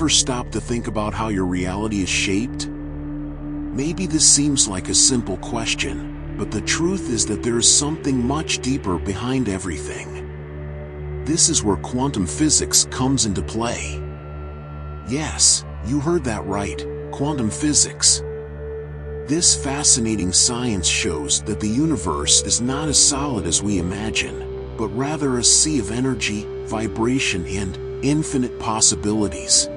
ever stopped to think about how your reality is shaped? Maybe this seems like a simple question, but the truth is that there is something much deeper behind everything. This is where quantum physics comes into play. Yes, you heard that right, quantum physics. This fascinating science shows that the universe is not as solid as we imagine, but rather a sea of energy, vibration, and infinite possibilities.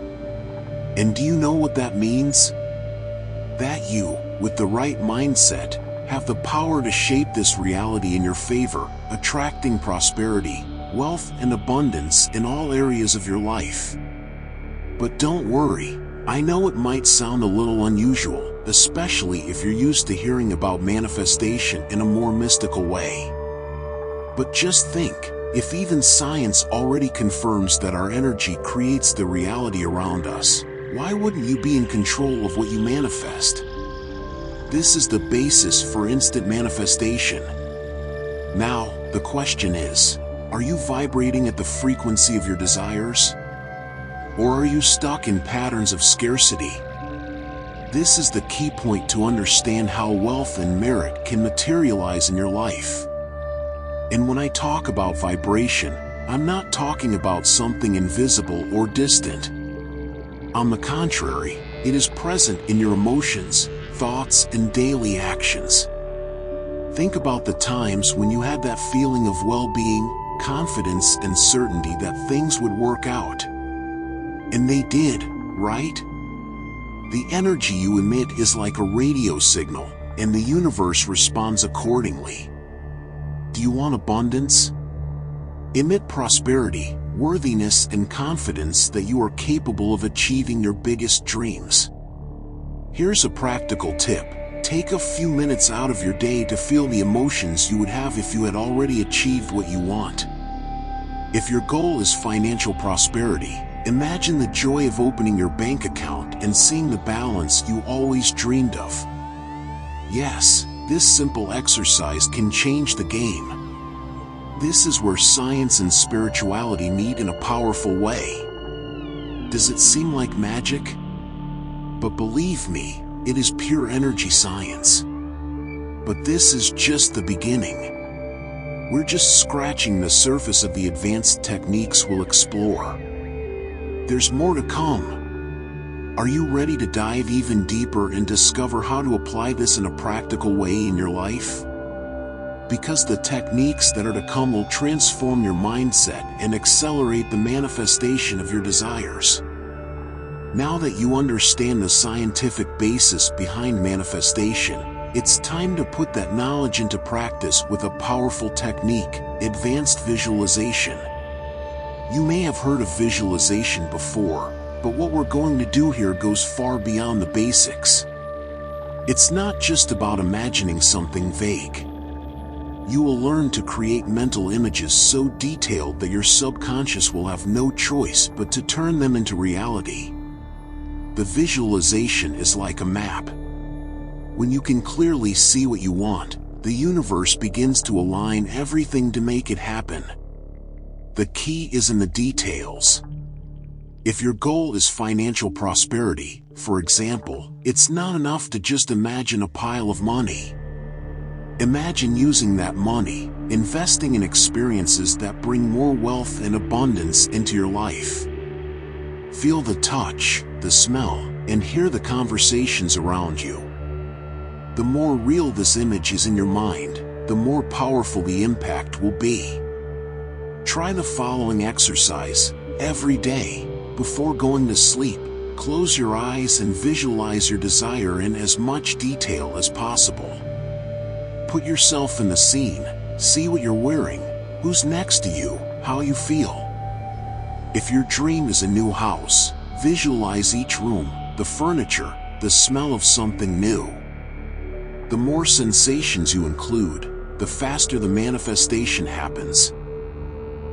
And do you know what that means? That you, with the right mindset, have the power to shape this reality in your favor, attracting prosperity, wealth, and abundance in all areas of your life. But don't worry, I know it might sound a little unusual, especially if you're used to hearing about manifestation in a more mystical way. But just think, if even science already confirms that our energy creates the reality around us, why wouldn't you be in control of what you manifest? This is the basis for instant manifestation. Now, the question is, are you vibrating at the frequency of your desires? Or are you stuck in patterns of scarcity? This is the key point to understand how wealth and merit can materialize in your life. And when I talk about vibration, I'm not talking about something invisible or distant. On the contrary, it is present in your emotions, thoughts, and daily actions. Think about the times when you had that feeling of well-being, confidence, and certainty that things would work out. And they did, right? The energy you emit is like a radio signal, and the universe responds accordingly. Do you want abundance? Emit prosperity, worthiness, and confidence that you are capable of achieving your biggest dreams. Here's a practical tip. Take a few minutes out of your day to feel the emotions you would have if you had already achieved what you want. If your goal is financial prosperity, imagine the joy of opening your bank account and seeing the balance you always dreamed of. Yes, this simple exercise can change the game. This is where science and spirituality meet in a powerful way. Does it seem like magic? But believe me, it is pure energy science. But this is just the beginning. We're just scratching the surface of the advanced techniques we'll explore. There's more to come. Are you ready to dive even deeper and discover how to apply this in a practical way in your life? Because the techniques that are to come will transform your mindset and accelerate the manifestation of your desires. Now that you understand the scientific basis behind manifestation, it's time to put that knowledge into practice with a powerful technique, advanced visualization. You may have heard of visualization before, but what we're going to do here goes far beyond the basics. It's not just about imagining something vague. You will learn to create mental images so detailed that your subconscious will have no choice but to turn them into reality. The visualization is like a map. When you can clearly see what you want, the universe begins to align everything to make it happen. The key is in the details. If your goal is financial prosperity, for example, it's not enough to just imagine a pile of money. Imagine using that money, investing in experiences that bring more wealth and abundance into your life. Feel the touch, the smell, and hear the conversations around you. The more real this image is in your mind, the more powerful the impact will be. Try the following exercise every day. Before going to sleep, close your eyes and visualize your desire in as much detail as possible. Put yourself in the scene, see what you're wearing, who's next to you, how you feel. If your dream is a new house, visualize each room, the furniture, the smell of something new. The more sensations you include, the faster the manifestation happens.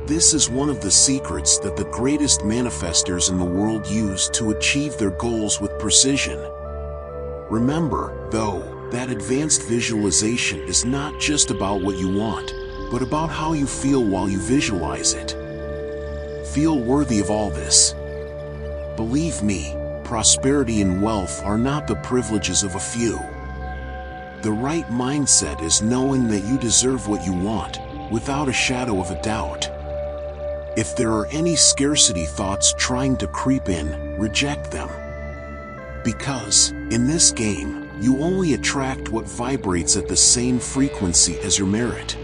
This is one of the secrets that the greatest manifestors in the world use to achieve their goals with precision. Remember, though, that advanced visualization is not just about what you want, but about how you feel while you visualize it. Feel worthy of all this. Believe me, prosperity and wealth are not the privileges of a few. The right mindset is knowing that you deserve what you want, without a shadow of a doubt. If there are any scarcity thoughts trying to creep in, reject them. Because, in this game, you only attract what vibrates at the same frequency as your merit.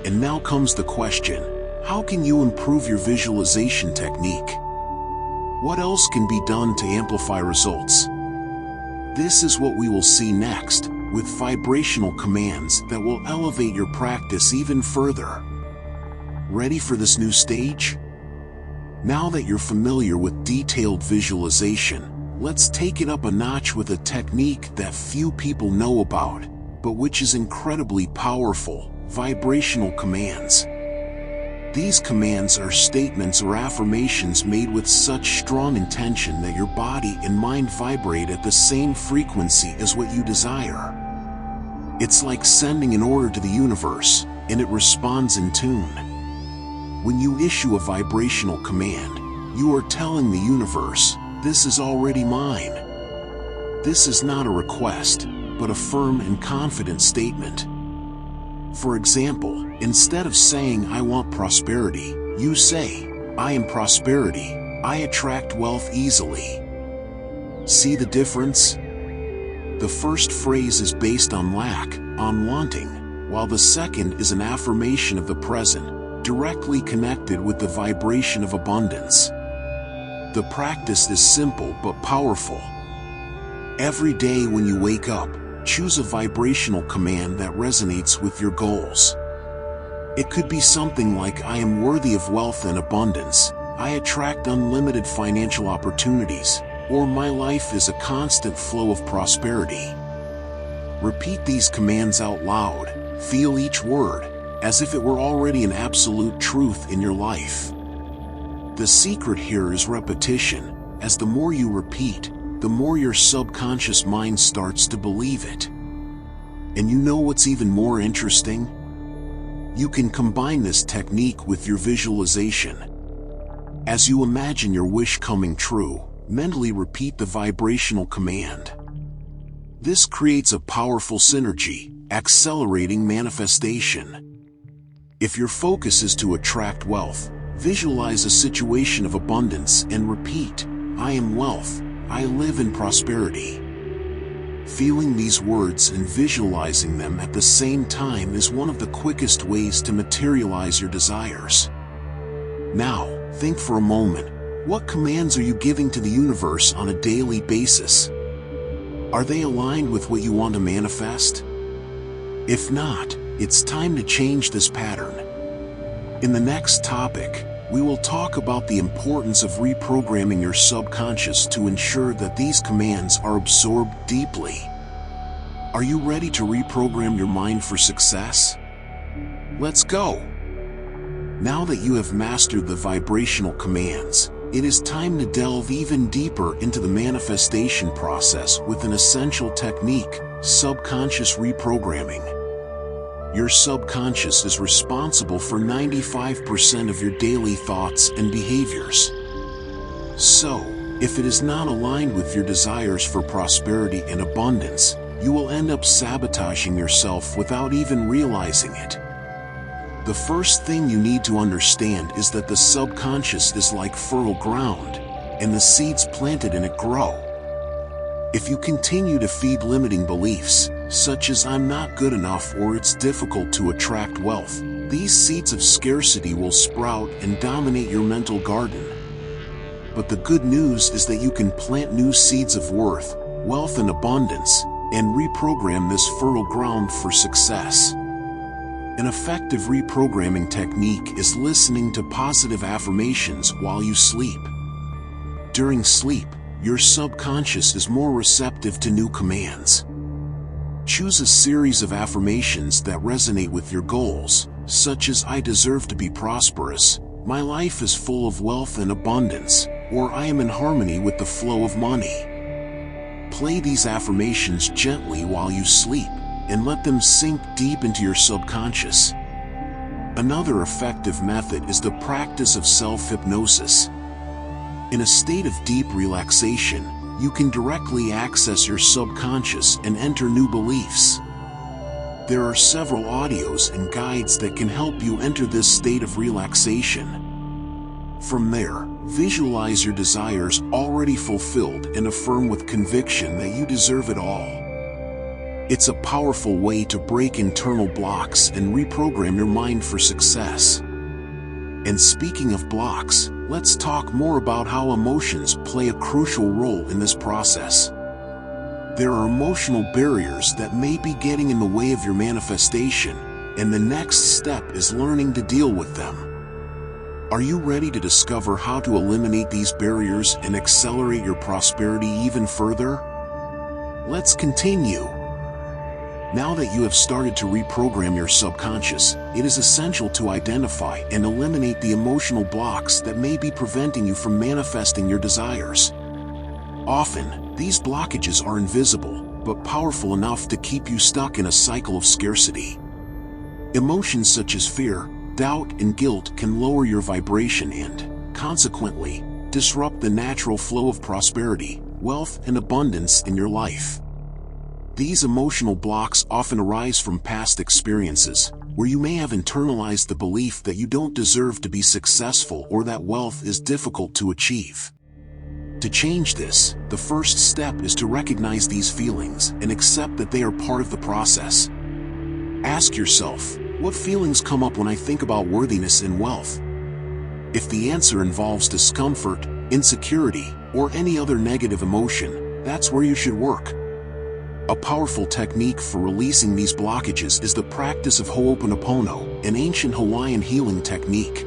And now comes the question, how can you improve your visualization technique? What else can be done to amplify results? This is what we will see next, with vibrational commands that will elevate your practice even further. Ready for this new stage? Now that you're familiar with detailed visualization, let's take it up a notch with a technique that few people know about, but which is incredibly powerful: vibrational commands. These commands are statements or affirmations made with such strong intention that your body and mind vibrate at the same frequency as what you desire. It's like sending an order to the universe, and it responds in tune. When you issue a vibrational command, you are telling the universe, "This is already mine." This is not a request, but a firm and confident statement. For example, instead of saying, "I want prosperity," you say, "I am prosperity. I attract wealth easily." See the difference? The first phrase is based on lack, on wanting, while the second is an affirmation of the present, directly connected with the vibration of abundance. The practice is simple but powerful. Every day when you wake up, choose a vibrational command that resonates with your goals. It could be something like, "I am worthy of wealth and abundance," "I attract unlimited financial opportunities," or "My life is a constant flow of prosperity." Repeat these commands out loud, feel each word, as if it were already an absolute truth in your life. The secret here is repetition. As the more you repeat, the more your subconscious mind starts to believe it. And you know what's even more interesting? You can combine this technique with your visualization. As you imagine your wish coming true, mentally repeat the vibrational command. This creates a powerful synergy, accelerating manifestation. If your focus is to attract wealth, visualize a situation of abundance and repeat, "I am wealth. I live in prosperity." Feeling these words and visualizing them at the same time is one of the quickest ways to materialize your desires. Now, think for a moment, what commands are you giving to the universe on a daily basis? Are they aligned with what you want to manifest? If not, it's time to change this pattern. In the next topic, we will talk about the importance of reprogramming your subconscious to ensure that these commands are absorbed deeply. Are you ready to reprogram your mind for success? Let's go! Now that you have mastered the vibrational commands, it is time to delve even deeper into the manifestation process with an essential technique: subconscious reprogramming. Your subconscious is responsible for 95% of your daily thoughts and behaviors. So, if it is not aligned with your desires for prosperity and abundance, you will end up sabotaging yourself without even realizing it. The first thing you need to understand is that the subconscious is like fertile ground, and the seeds planted in it grow. If you continue to feed limiting beliefs, such as "I'm not good enough" or "it's difficult to attract wealth," these seeds of scarcity will sprout and dominate your mental garden. But the good news is that you can plant new seeds of worth, wealth and abundance, and reprogram this fertile ground for success. An effective reprogramming technique is listening to positive affirmations while you sleep. During sleep, your subconscious is more receptive to new commands. Choose a series of affirmations that resonate with your goals, such as "I deserve to be prosperous," "My life is full of wealth and abundance," or "I am in harmony with the flow of money." Play these affirmations gently while you sleep, and let them sink deep into your subconscious. Another effective method is the practice of self-hypnosis. In a state of deep relaxation, you can directly access your subconscious and enter new beliefs. There are several audios and guides that can help you enter this state of relaxation. From there, visualize your desires already fulfilled and affirm with conviction that you deserve it all. It's a powerful way to break internal blocks and reprogram your mind for success. And speaking of blocks, let's talk more about how emotions play a crucial role in this process. There are emotional barriers that may be getting in the way of your manifestation, and the next step is learning to deal with them. Are you ready to discover how to eliminate these barriers and accelerate your prosperity even further? Let's continue. Now that you have started to reprogram your subconscious, it is essential to identify and eliminate the emotional blocks that may be preventing you from manifesting your desires. Often, these blockages are invisible, but powerful enough to keep you stuck in a cycle of scarcity. Emotions such as fear, doubt, and guilt can lower your vibration and, consequently, disrupt the natural flow of prosperity, wealth, and abundance in your life. These emotional blocks often arise from past experiences, where you may have internalized the belief that you don't deserve to be successful or that wealth is difficult to achieve. To change this, the first step is to recognize these feelings and accept that they are part of the process. Ask yourself, what feelings come up when I think about worthiness and wealth? If the answer involves discomfort, insecurity, or any other negative emotion, that's where you should work. A powerful technique for releasing these blockages is the practice of Ho'oponopono, an ancient Hawaiian healing technique.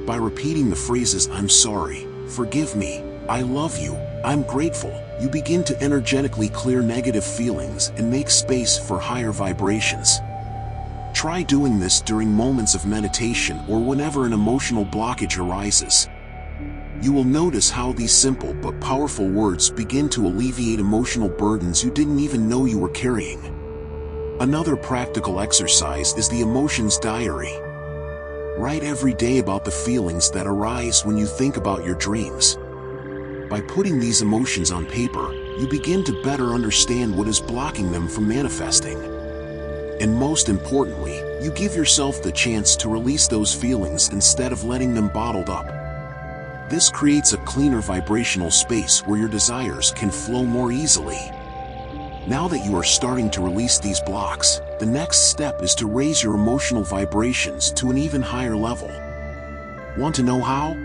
By repeating the phrases "I'm sorry," "Forgive me," "I love you," "I'm grateful," you begin to energetically clear negative feelings and make space for higher vibrations. Try doing this during moments of meditation or whenever an emotional blockage arises. You will notice how these simple but powerful words begin to alleviate emotional burdens you didn't even know you were carrying. Another practical exercise is the emotions diary. Write every day about the feelings that arise when you think about your dreams. By putting these emotions on paper, you begin to better understand what is blocking them from manifesting. And most importantly, you give yourself the chance to release those feelings instead of letting them bottled up. This creates a cleaner vibrational space where your desires can flow more easily. Now that you are starting to release these blocks, the next step is to raise your emotional vibrations to an even higher level. Want to know how?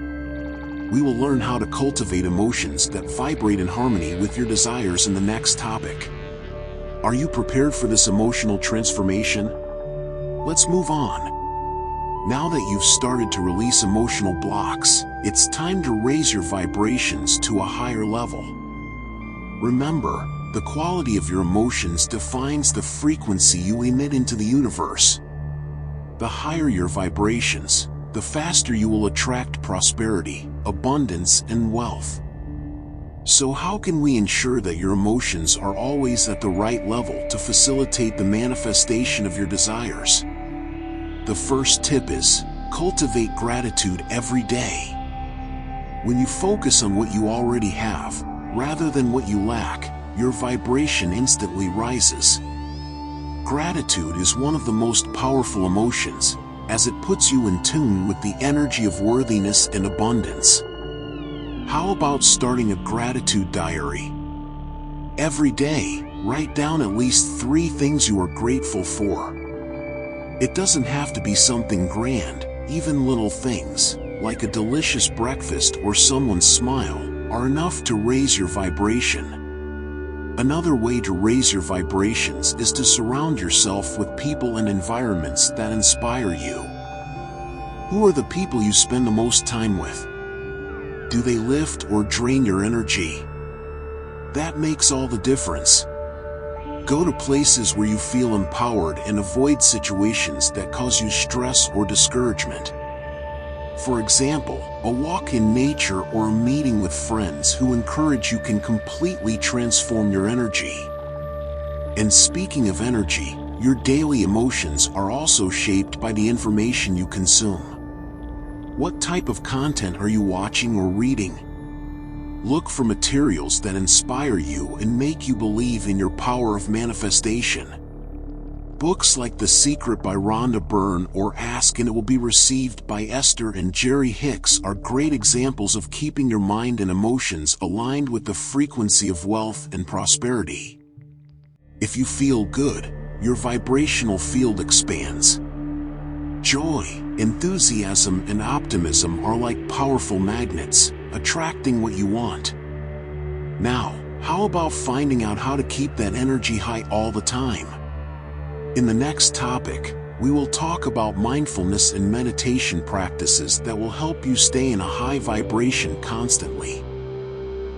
We will learn how to cultivate emotions that vibrate in harmony with your desires in the next topic. Are you prepared for this emotional transformation? Let's move on. Now that you've started to release emotional blocks, it's time to raise your vibrations to a higher level. Remember, the quality of your emotions defines the frequency you emit into the universe. The higher your vibrations, the faster you will attract prosperity, abundance, and wealth. So how can we ensure that your emotions are always at the right level to facilitate the manifestation of your desires? The first tip is, cultivate gratitude every day. When you focus on what you already have, rather than what you lack, your vibration instantly rises. Gratitude is one of the most powerful emotions, as it puts you in tune with the energy of worthiness and abundance. How about starting a gratitude diary? Every day, write down at least 3 things you are grateful for. It doesn't have to be something grand, even little things, like a delicious breakfast or someone's smile, are enough to raise your vibration. Another way to raise your vibrations is to surround yourself with people and environments that inspire you. Who are the people you spend the most time with? Do they lift or drain your energy? That makes all the difference. Go to places where you feel empowered and avoid situations that cause you stress or discouragement. For example, a walk in nature or a meeting with friends who encourage you can completely transform your energy. And speaking of energy, your daily emotions are also shaped by the information you consume. What type of content are you watching or reading? Look for materials that inspire you and make you believe in your power of manifestation. Books like The Secret by Rhonda Byrne or Ask and It Will Be Received by Esther and Jerry Hicks are great examples of keeping your mind and emotions aligned with the frequency of wealth and prosperity. If you feel good, your vibrational field expands. Joy, enthusiasm, and optimism are like powerful magnets, attracting what you want. Now, how about finding out how to keep that energy high all the time? In the next topic, we will talk about mindfulness and meditation practices that will help you stay in a high vibration constantly.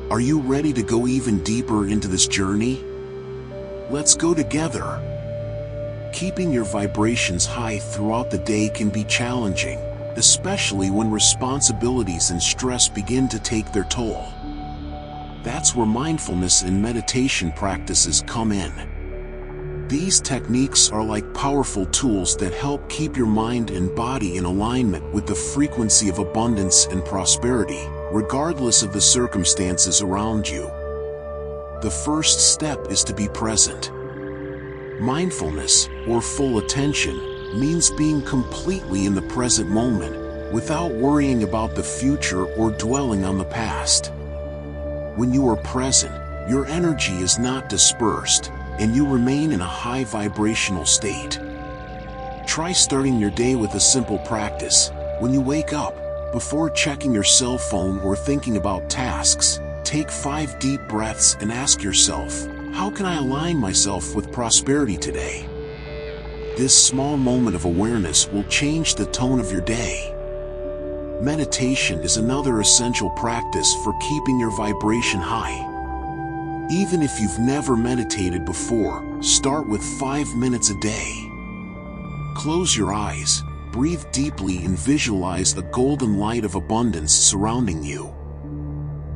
Are you ready to go even deeper into this journey? Let's go together. Keeping your vibrations high throughout the day can be challenging, especially when responsibilities and stress begin to take their toll. That's where mindfulness and meditation practices come in. These techniques are like powerful tools that help keep your mind and body in alignment with the frequency of abundance and prosperity, regardless of the circumstances around you. The first step is to be present. Mindfulness, or full attention, means being completely in the present moment, without worrying about the future or dwelling on the past. When you are present, your energy is not dispersed, and you remain in a high vibrational state. Try starting your day with a simple practice. When you wake up, before checking your cell phone or thinking about tasks, take 5 deep breaths and ask yourself, how can I align myself with prosperity today? This small moment of awareness will change the tone of your day. Meditation is another essential practice for keeping your vibration high. Even if you've never meditated before, start with 5 minutes a day. Close your eyes, breathe deeply and visualize the golden light of abundance surrounding you.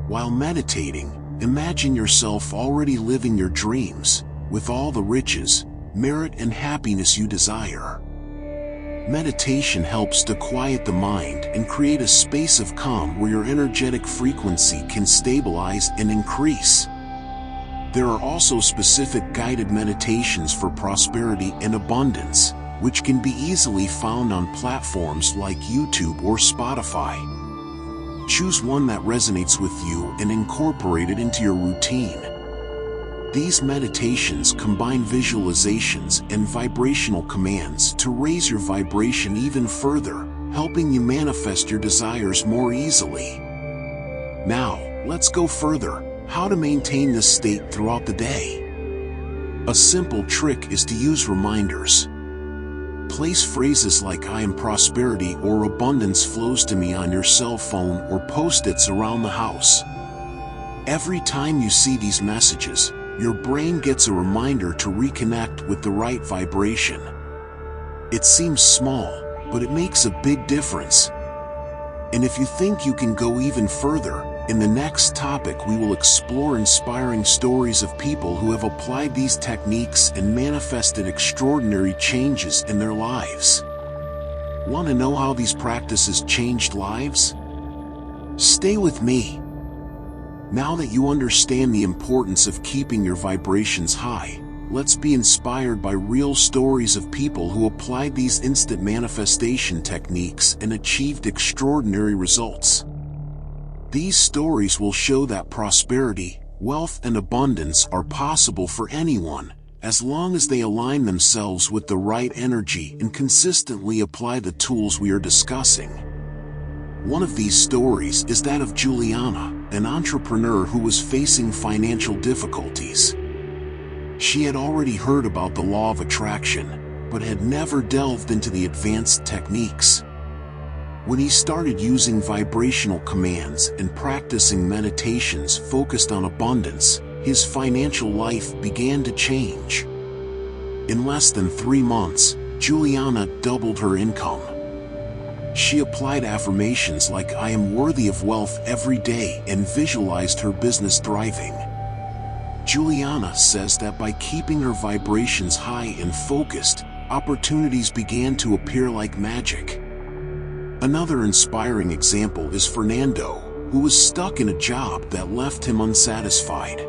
While meditating, imagine yourself already living your dreams, with all the riches, merit, and happiness you desire. Meditation helps to quiet the mind and create a space of calm where your energetic frequency can stabilize and increase. There are also specific guided meditations for prosperity and abundance, which can be easily found on platforms like YouTube or Spotify. Choose one that resonates with you and incorporate it into your routine. These meditations combine visualizations and vibrational commands to raise your vibration even further, helping you manifest your desires more easily. Now, let's go further. How to maintain this state throughout the day. A simple trick is to use reminders. Place phrases like "I am prosperity" or "abundance flows to me" on your cell phone or post-its around the house. Every time you see these messages, your brain gets a reminder to reconnect with the right vibration. It seems small, but it makes a big difference. And if you think you can go even further, in the next topic we will explore inspiring stories of people who have applied these techniques and manifested extraordinary changes in their lives. Want to know how these practices changed lives? Stay with me. Now that you understand the importance of keeping your vibrations high, let's be inspired by real stories of people who applied these instant manifestation techniques and achieved extraordinary results. These stories will show that prosperity, wealth, and abundance are possible for anyone, as long as they align themselves with the right energy and consistently apply the tools we are discussing. One of these stories is that of Juliana, an entrepreneur who was facing financial difficulties. She had already heard about the law of attraction, but had never delved into the advanced techniques. When he started using vibrational commands and practicing meditations focused on abundance, his financial life began to change. In less than 3 months, Juliana doubled her income. She applied affirmations like "I am worthy of wealth" every day and visualized her business thriving. Juliana says that by keeping her vibrations high and focused, opportunities began to appear like magic. Another inspiring example is Fernando, who was stuck in a job that left him unsatisfied.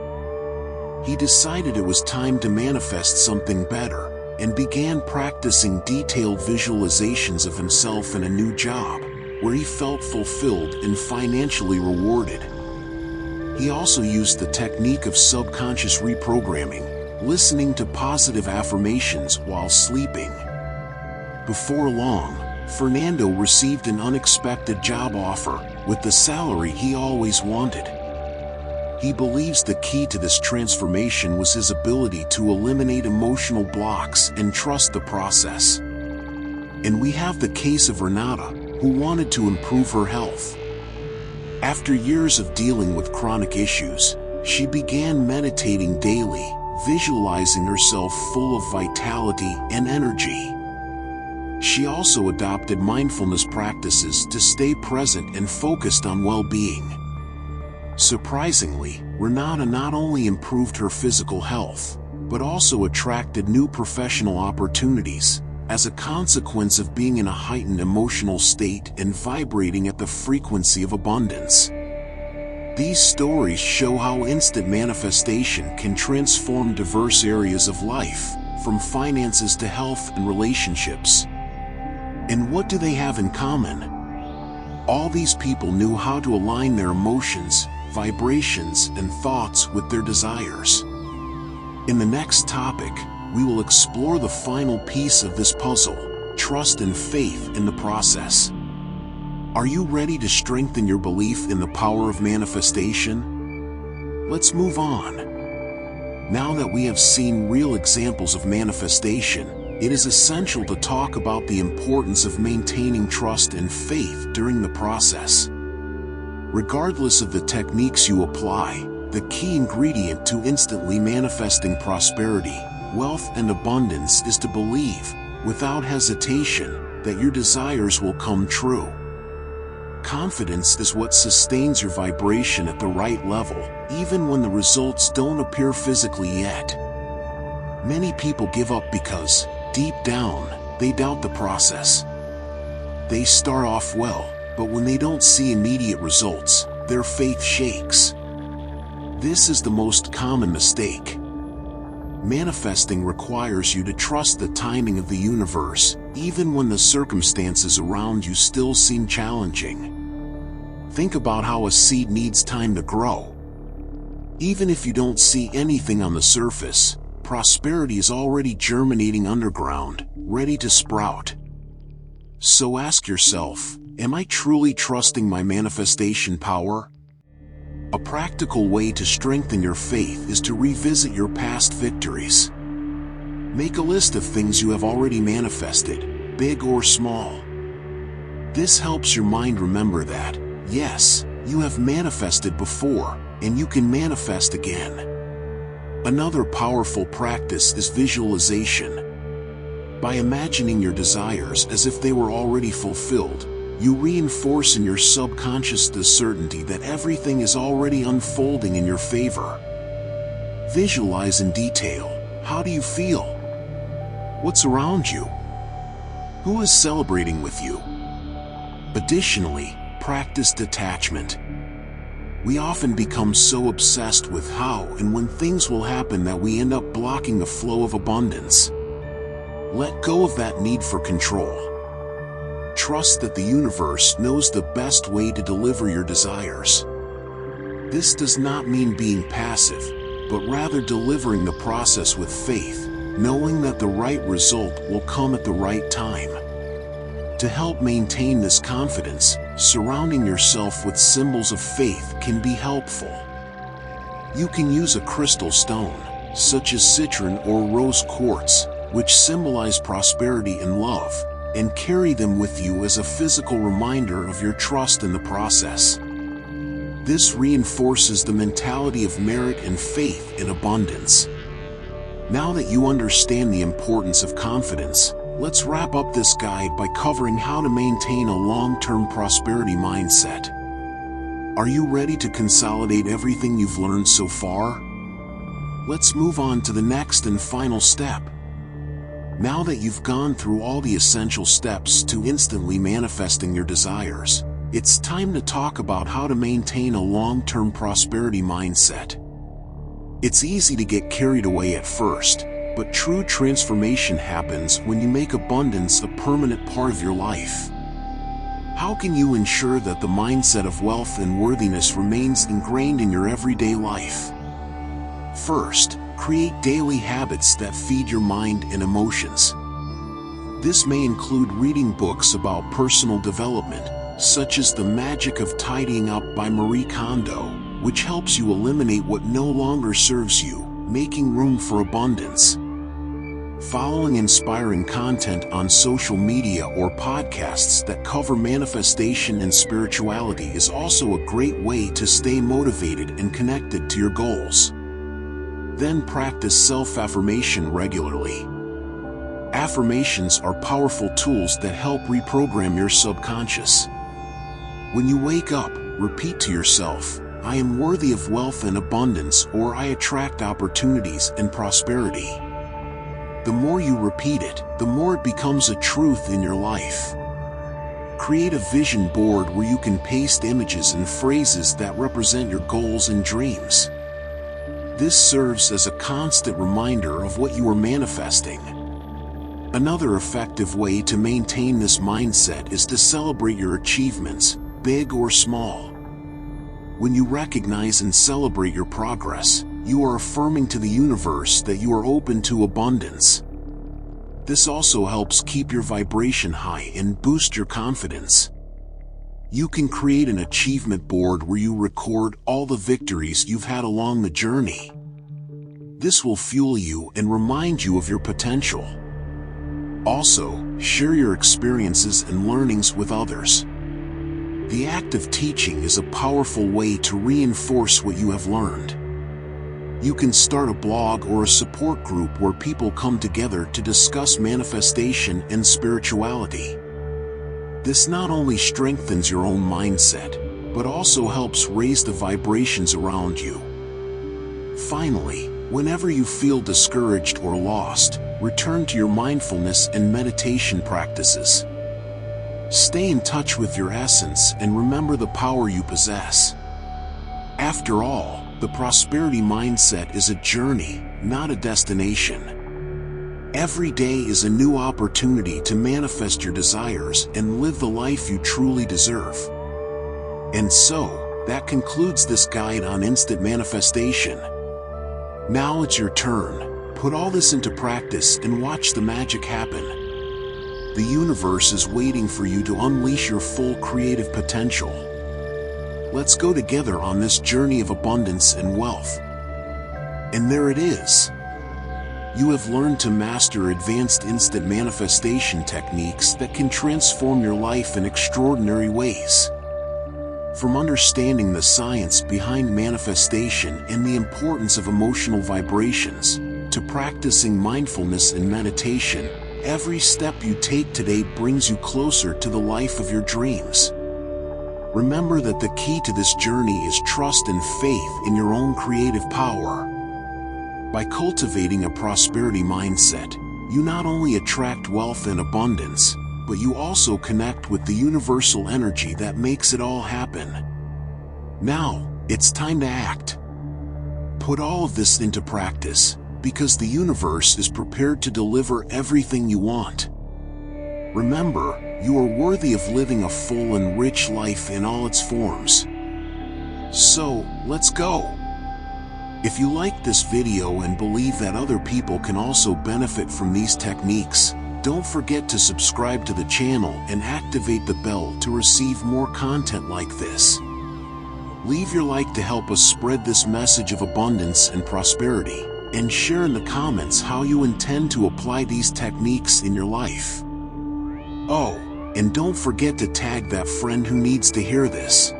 He decided it was time to manifest something better, and began practicing detailed visualizations of himself in a new job, where he felt fulfilled and financially rewarded. He also used the technique of subconscious reprogramming, listening to positive affirmations while sleeping. Before long, Fernando received an unexpected job offer, with the salary he always wanted. He believes the key to this transformation was his ability to eliminate emotional blocks and trust the process. And we have the case of Renata, who wanted to improve her health. After years of dealing with chronic issues, she began meditating daily, visualizing herself full of vitality and energy. She also adopted mindfulness practices to stay present and focused on well-being. Surprisingly, Renata not only improved her physical health, but also attracted new professional opportunities, as a consequence of being in a heightened emotional state and vibrating at the frequency of abundance. These stories show how instant manifestation can transform diverse areas of life, from finances to health and relationships. And what do they have in common? All these people knew how to align their emotions, vibrations, and thoughts with their desires. In the next topic, we will explore the final piece of this puzzle: trust and faith in the process. Are you ready to strengthen your belief in the power of manifestation? Let's move on. Now that we have seen real examples of manifestation, it is essential to talk about the importance of maintaining trust and faith during the process. Regardless of the techniques you apply, the key ingredient to instantly manifesting prosperity, wealth, and abundance is to believe, without hesitation, that your desires will come true. Confidence is what sustains your vibration at the right level, even when the results don't appear physically yet. Many people give up because, deep down, they doubt the process. They start off well, but when they don't see immediate results, their faith shakes. This is the most common mistake. Manifesting requires you to trust the timing of the universe, even when the circumstances around you still seem challenging. Think about how a seed needs time to grow. Even if you don't see anything on the surface, prosperity is already germinating underground, ready to sprout. So ask yourself, am I truly trusting my manifestation power? A practical way to strengthen your faith is to revisit your past victories. Make a list of things you have already manifested, big or small. This helps your mind remember that, yes, you have manifested before, and you can manifest again. Another powerful practice is visualization. By imagining your desires as if they were already fulfilled, you reinforce in your subconscious the certainty that everything is already unfolding in your favor. Visualize in detail. How do you feel? What's around you? Who is celebrating with you? Additionally, practice detachment. We often become so obsessed with how and when things will happen that we end up blocking the flow of abundance. Let go of that need for control. Trust that the universe knows the best way to deliver your desires. This does not mean being passive, but rather delivering the process with faith, knowing that the right result will come at the right time. To help maintain this confidence, surrounding yourself with symbols of faith can be helpful. You can use a crystal stone, such as citrine or rose quartz, which symbolize prosperity and love, and carry them with you as a physical reminder of your trust in the process. This reinforces the mentality of merit and faith in abundance. Now that you understand the importance of confidence, let's wrap up this guide by covering how to maintain a long-term prosperity mindset. Are you ready to consolidate everything you've learned so far? Let's move on to the next and final step. Now that you've gone through all the essential steps to instantly manifesting your desires, It's time to talk about how to maintain a long-term prosperity mindset. It's easy to get carried away at first, but true transformation happens when you make abundance a permanent part of your life. How can you ensure that the mindset of wealth and worthiness remains ingrained in your everyday life? First, create daily habits that feed your mind and emotions. This may include reading books about personal development, such as The Magic of Tidying Up by Marie Kondo, which helps you eliminate what no longer serves you, making room for abundance. Following inspiring content on social media or podcasts that cover manifestation and spirituality is also a great way to stay motivated and connected to your goals. Then practice self-affirmation regularly. Affirmations are powerful tools that help reprogram your subconscious. When you wake up, repeat to yourself, "I am worthy of wealth and abundance," or "I attract opportunities and prosperity." The more you repeat it, the more it becomes a truth in your life. Create a vision board where you can paste images and phrases that represent your goals and dreams. This serves as a constant reminder of what you are manifesting. Another effective way to maintain this mindset is to celebrate your achievements, big or small. When you recognize and celebrate your progress, you are affirming to the universe that you are open to abundance. This also helps keep your vibration high and boost your confidence. You can create an achievement board where you record all the victories you've had along the journey. This will fuel you and remind you of your potential. Also, share your experiences and learnings with others. The act of teaching is a powerful way to reinforce what you have learned. You can start a blog or a support group where people come together to discuss manifestation and spirituality. This not only strengthens your own mindset, but also helps raise the vibrations around you. Finally, whenever you feel discouraged or lost, return to your mindfulness and meditation practices. Stay in touch with your essence and remember the power you possess. After all, the prosperity mindset is a journey, not a destination. Every day is a new opportunity to manifest your desires and live the life you truly deserve. And so, that concludes this guide on instant manifestation. Now it's your turn. Put all this into practice and watch the magic happen. The universe is waiting for you to unleash your full creative potential. Let's go together on this journey of abundance and wealth. And there it is. You have learned to master advanced instant manifestation techniques that can transform your life in extraordinary ways. From understanding the science behind manifestation and the importance of emotional vibrations, to practicing mindfulness and meditation, every step you take today brings you closer to the life of your dreams. Remember that the key to this journey is trust and faith in your own creative power. By cultivating a prosperity mindset, you not only attract wealth and abundance, but you also connect with the universal energy that makes it all happen. Now, it's time to act. Put all of this into practice, because the universe is prepared to deliver everything you want. Remember, you are worthy of living a full and rich life in all its forms. So, let's go! If you like this video and believe that other people can also benefit from these techniques, don't forget to subscribe to the channel and activate the bell to receive more content like this. Leave your like to help us spread this message of abundance and prosperity, and share in the comments how you intend to apply these techniques in your life. Oh, and don't forget to tag that friend who needs to hear this.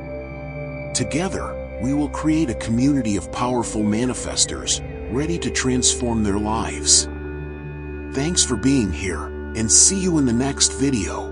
Together, we will create a community of powerful manifestors, ready to transform their lives. Thanks for being here, and see you in the next video.